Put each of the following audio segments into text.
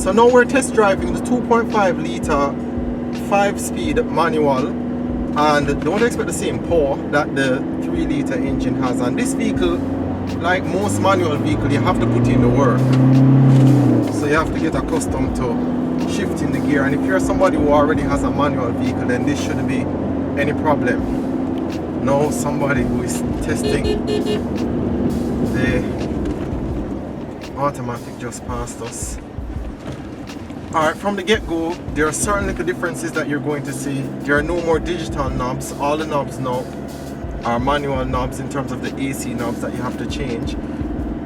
So now we're test driving the 2.5 litre 5-speed manual, and don't expect the same power that the 3 litre engine has. And this vehicle, like most manual vehicles, you have to put in the work. So you have to get accustomed to shifting the gear. And if you're somebody who already has a manual vehicle, then this shouldn't be any problem. Now somebody who is testing the automatic just passed us. Alright, from the get-go, there are certain little differences that you're going to see. There are no more digital knobs. All the knobs now are manual knobs in terms of the AC knobs that you have to change.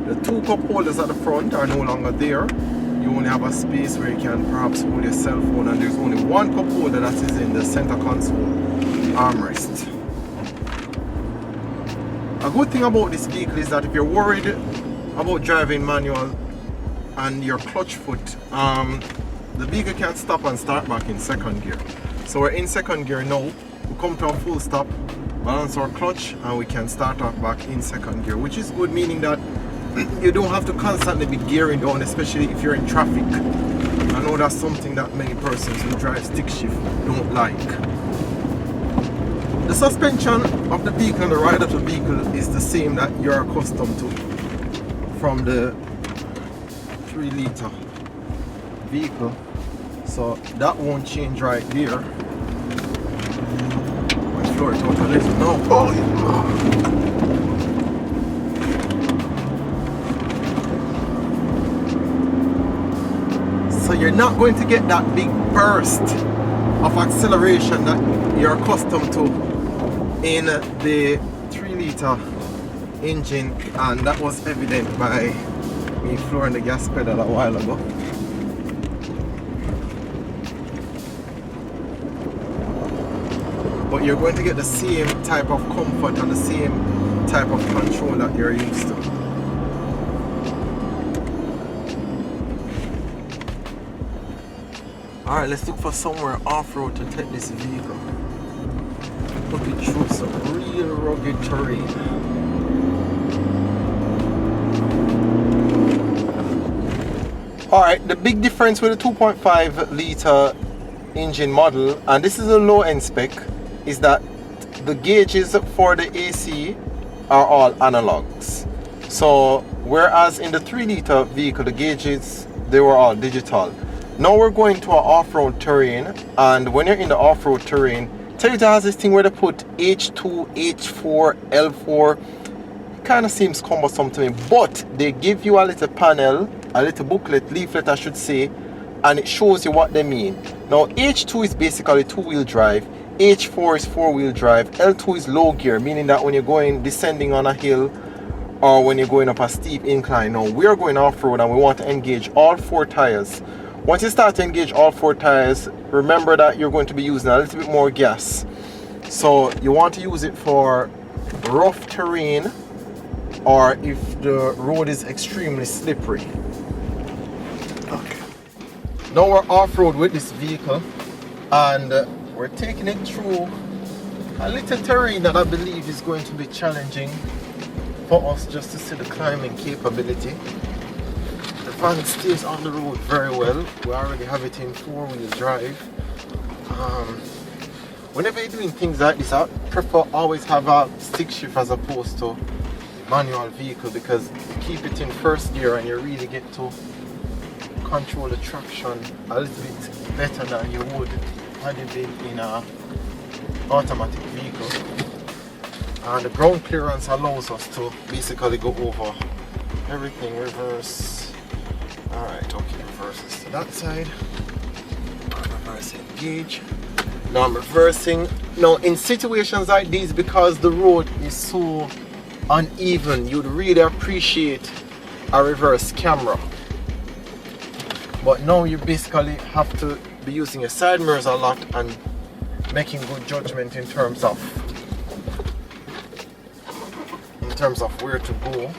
The 2 cup holders at the front are no longer there. You only have a space where you can perhaps hold your cell phone, and there's only 1 cup holder that is in the center console armrest. A good thing about this vehicle is that if you're worried about driving manual and your clutch foot, the vehicle can stop and start back in second gear. So we're in second gear now. We come to a full stop, balance our clutch, and we can start off back in second gear, which is good, meaning that you don't have to constantly be gearing down, especially if you're in traffic. I know that's something that many persons who drive stick shift don't like. The suspension of the vehicle and the ride of the vehicle is the same that you're accustomed to from the 3 litre vehicle, so that won't change right there. My floor is out a little now. Oh, yeah. So you're not going to get that big burst of acceleration that you're accustomed to in the 3 litre engine, and that was evident by me flooring the gas pedal a while ago. But you're going to get the same type of comfort and the same type of control that you're used to. Alright, let's look for somewhere off-road to take this vehicle. Put it through some real rugged terrain. Alright, the big difference with the 2.5 litre engine model, and this is a low-end spec, is that the gauges for the AC are all analogs. So whereas in the 3 litre vehicle the gauges, they were all digital. Now we're going to an off-road terrain, and when you're in the off-road terrain, Toyota has this thing where they put H2, H4, L4. It kind of seems cumbersome to me, but they give you a little panel, a little booklet, leaflet I should say, and it shows you what they mean. Now H2 is basically 2-wheel drive, H4 is 4-wheel drive, L2 is low gear, meaning that when you're going descending on a hill or when you're going up a steep incline. Now we're going off-road and we want to engage all 4 tires. Once you start to engage all 4 tires, remember that you're going to be using a little bit more gas. So you want to use it for rough terrain or if the road is extremely slippery. Okay. Now we're off-road with this vehicle, and we're taking it through a little terrain that I believe is going to be challenging for us just to see the climbing capability. The van stays on the road very well. We already have it in 4-wheel drive. Whenever you're doing things like this, I prefer always have a stick shift as opposed to manual vehicle, because you keep it in first gear and you really get to control the traction a little bit better than you would had it been in an automatic vehicle. And the ground clearance allows us to basically go over everything. Reverse. Alright, okay, reverses to that side. I'm reversing gauge. Now I'm reversing. Now in situations like these, because the road is so uneven, you'd really appreciate a reverse camera. But now you basically have to be using your side mirrors a lot and making good judgment in terms of where to go.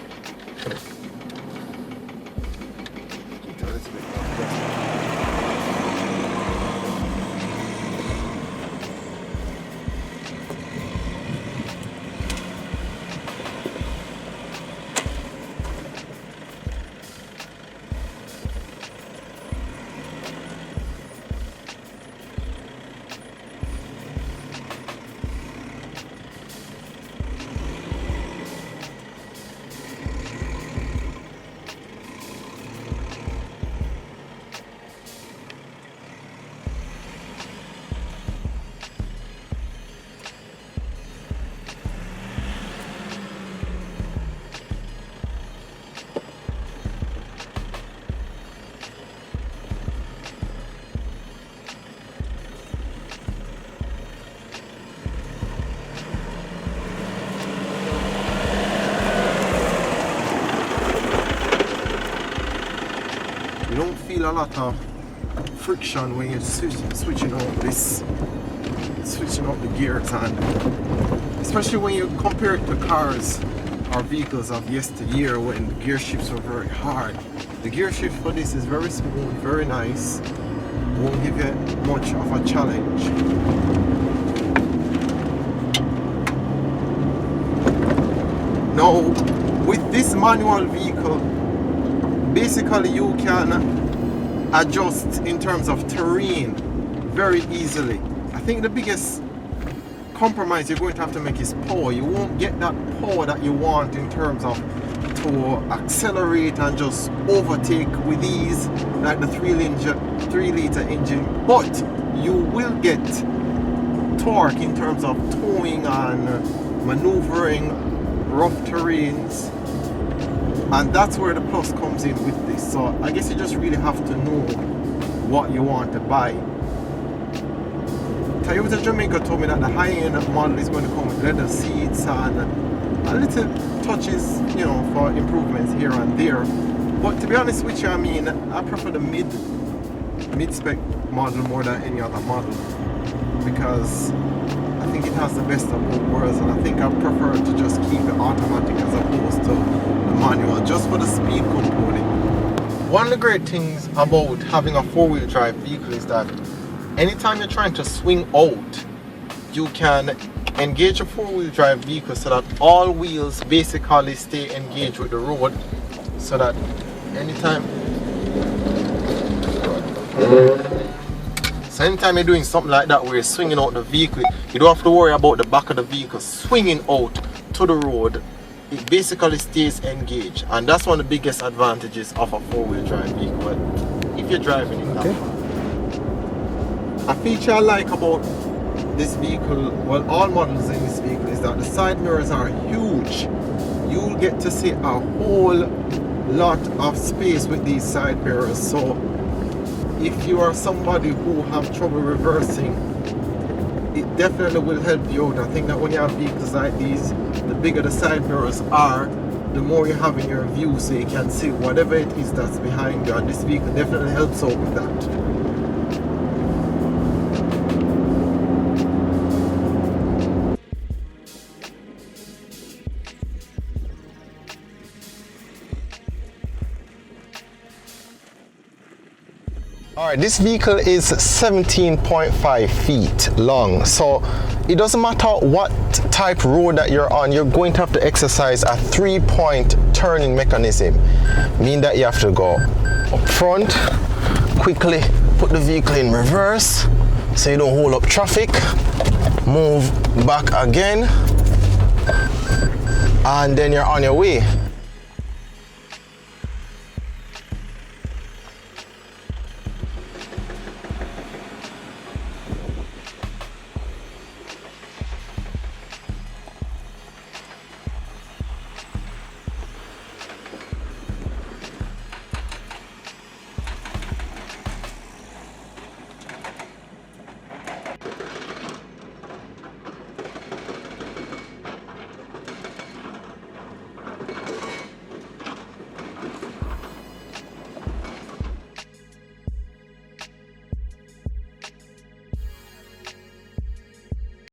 You don't feel a lot of friction when you're switching out the gears, and especially when you compare it to cars or vehicles of yesteryear when the gear shifts were very hard. The gear shift for this is very smooth, very nice, won't give you much of a challenge. Now with this manual vehicle, basically you can adjust in terms of terrain very easily. I think the biggest compromise you're going to have to make is power. You won't get that power that you want in terms of to accelerate and just overtake with ease like the 3-liter engine, but you will get torque in terms of towing and maneuvering rough terrains, and that's where the plus comes in with this. So I guess you just really have to know what you want to buy. Toyota Jamaica told me that the high-end model is going to come with leather seats and a little touches, you know, for improvements here and there. But to be honest with you, I mean, I prefer the mid-spec model more than any other model, because I think it has the best of both worlds, and I think I prefer to just keep it automatic as opposed to the manual, just for the speed component. One of the great things about having a four-wheel drive vehicle is that anytime you're trying to swing out, you can engage a four-wheel drive vehicle so that all wheels basically stay engaged with the road, so that anytime you're doing something like that where you're swinging out the vehicle, you don't have to worry about the back of the vehicle swinging out to the road. It basically stays engaged, and that's one of the biggest advantages of a four-wheel drive vehicle if you're driving it that far. A feature I like about this vehicle, well, all models in this vehicle, is that the side mirrors are huge. You'll get to see a whole lot of space with these side mirrors. So if you are somebody who have trouble reversing, it definitely will help you out. I think that when you have vehicles like these, the bigger the side mirrors are, the more you have in your view, so you can see whatever it is that's behind you, and this vehicle definitely helps out with that. Alright, this vehicle is 17.5 feet long, so it doesn't matter what type road that you're on, you're going to have to exercise a 3-point turning mechanism, meaning that you have to go up front, quickly put the vehicle in reverse so you don't hold up traffic, move back again, and then you're on your way.